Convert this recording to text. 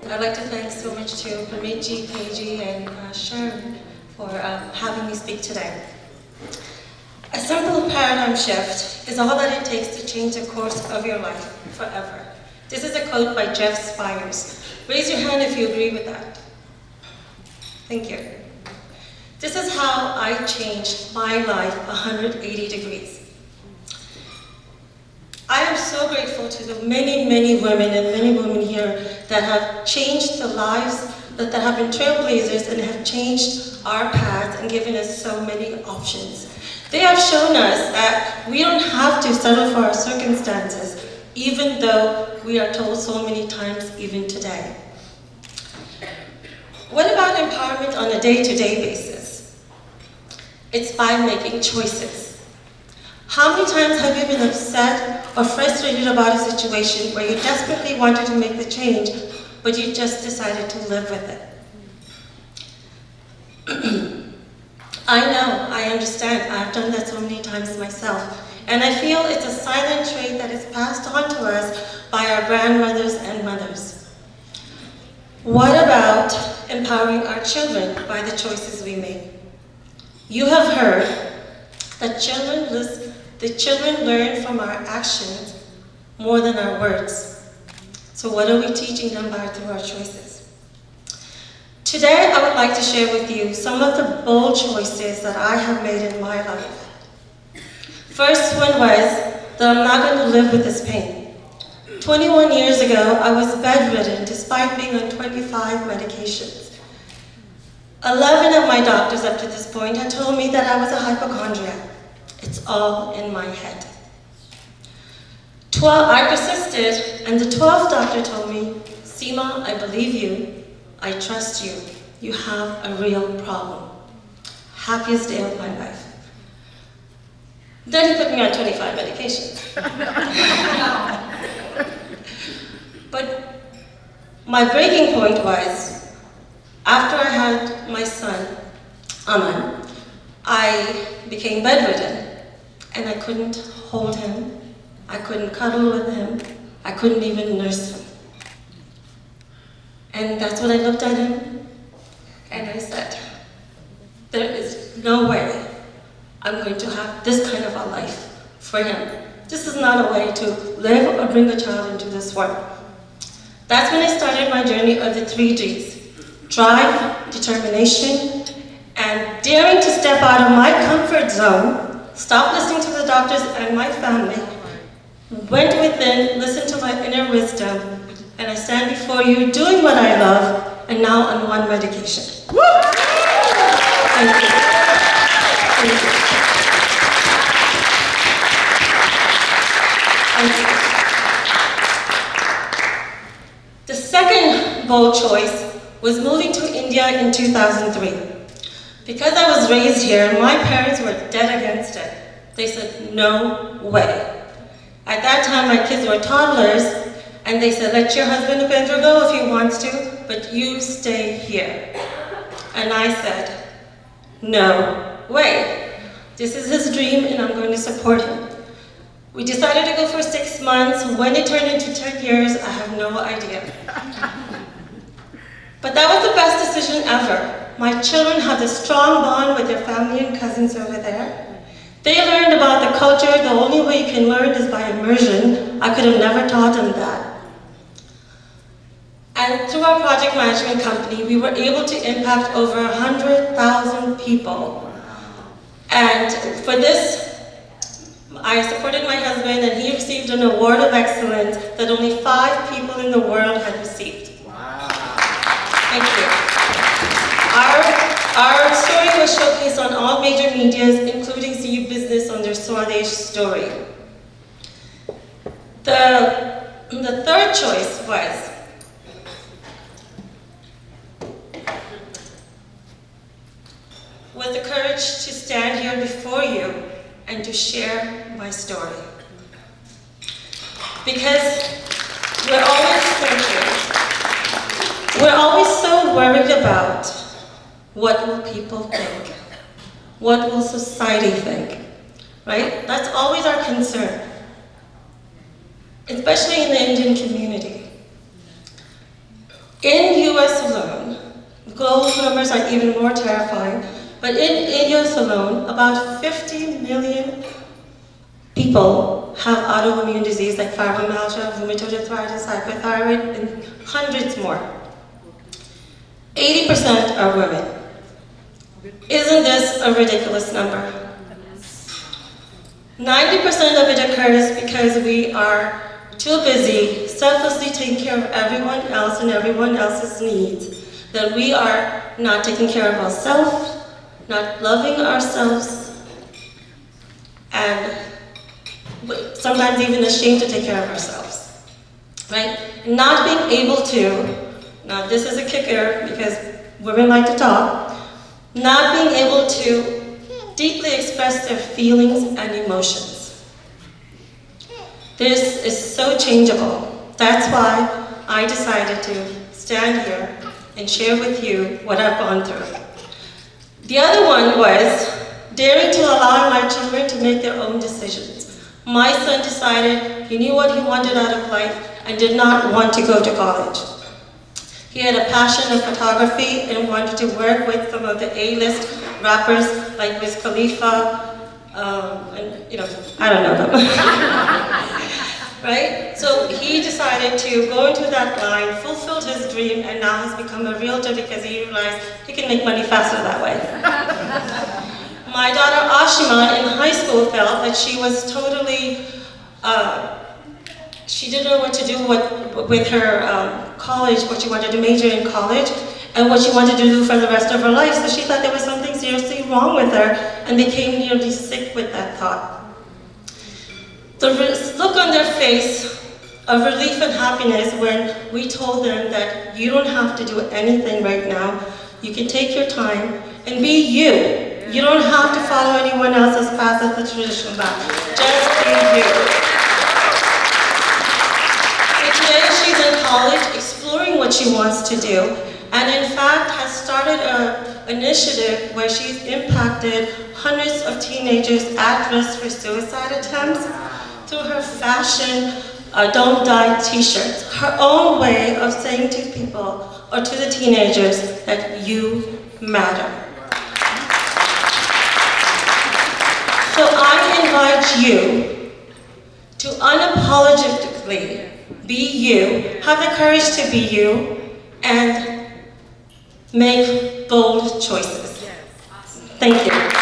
I'd like to thank so much to Parmeet, Paige, and Sharon for having me speak today. A simple paradigm shift is all that it takes to change the course of your life forever. This is a quote by Jeff Spires. Raise your hand if you agree with that. Thank you. This is how I changed my life 180 degrees. I am so grateful to the many women and many women here that have changed the lives, that have been trailblazers and have changed our paths and given us so many options. They have shown us that we don't have to settle for our circumstances, even though we are told so many times even today. What about empowerment on a day-to-day basis? It's by making choices. How many times have you been upset or frustrated about a situation where you desperately wanted to make the change, but you just decided to live with it? I know, I understand, I've done that so many times myself, and I feel it's a silent trait that is passed on to us by our grandmothers and mothers. What about empowering our children by the choices we make? You have heard that children learn from our actions more than our words. So what are we teaching them through our choices? Today, I would like to share with you some of the bold choices that I have made in my life. First one was that I'm not going to live with this pain. 21 years ago, I was bedridden despite being on 25 medications. 11 of my doctors up to this point had told me that I was a hypochondriac. It's all in my head. I persisted, and the 12th doctor told me, Seema, I believe you. I trust you. You have a real problem. Happiest day of my life. Then he put me on 25 medications. But my breaking point was, after I had my son, Aman, I became bedridden, and I couldn't hold him, I couldn't cuddle with him, I couldn't even nurse him. And that's when I looked at him, and I said, there is no way I'm going to have this kind of a life for him. This is not a way to live or bring a child into this world. That's when I started my journey of the 3 Gs. Drive, determination, and daring to step out of my comfort zone, stop listening to the doctors and my family, went within, listened to my inner wisdom, and I stand before you doing what I love, and now on one medication. Woo! Thank you. Thank you. Thank you. The second bold choice was moving to India in 2003. Because I was raised here, my parents were dead against it. They said, no way. At that time, my kids were toddlers, and they said, let your husband Upendra go if he wants to, but you stay here. And I said, no way. This is his dream, and I'm going to support him. We decided to go for 6 months. When it turned into 10 years, I have no idea. But that was the best decision ever. My children have a strong bond with their family and cousins over there. They learned about the culture. The only way you can learn is by immersion. I could have never taught them that. And through our project management company, we were able to impact over 100,000 people. And for this, I supported my husband, and he received an award of excellence that only 5 people in the world had received. Wow. Thank you. Our story was showcased on all major medias, including CU Business on their Swadesh story. The third choice was the courage to stand here before you and to share my story. Because we're always so worried about what will people think? What will society think? Right? That's always our concern, especially in the Indian community. In US alone, global numbers are even more terrifying, but in US alone, about 50 million people have autoimmune disease like fibromyalgia, rheumatoid arthritis, hypothyroid, and hundreds more. 80% are women. Isn't this a ridiculous number? 90% of it occurs because we are too busy selflessly taking care of everyone else and everyone else's needs, that we are not taking care of ourselves, not loving ourselves, and sometimes even ashamed to take care of ourselves, right? Not being able to, now this is a kicker because women like to talk, not being able to deeply express their feelings and emotions. This is so changeable. That's why I decided to stand here and share with you what I've gone through. The other one was daring to allow my children to make their own decisions. My son decided he knew what he wanted out of life and did not want to go to college. He had a passion of photography and wanted to work with some of the A-list rappers like Wiz Khalifa, and I don't know them. Right? So he decided to go into that line, fulfilled his dream, and now has become a realtor because he realized he can make money faster that way. My daughter Ashima in high school felt that she was totally, she didn't know what to do with her college, what she wanted to major in college, and what she wanted to do for the rest of her life. So she thought there was something seriously wrong with her and became nearly sick with that thought. The look on their face of relief and happiness when we told them that you don't have to do anything right now. You can take your time and be you. You don't have to follow anyone else's path of the traditional path. Just be you. So today she's in college exploring what she wants to do, and in fact has started an initiative where she's impacted hundreds of teenagers at risk for suicide attempts through her fashion Don't Die t-shirts, her own way of saying to people or to the teenagers that you matter. So I invite you to unapologetically be you, have the courage to be you, and make bold choices. Thank you.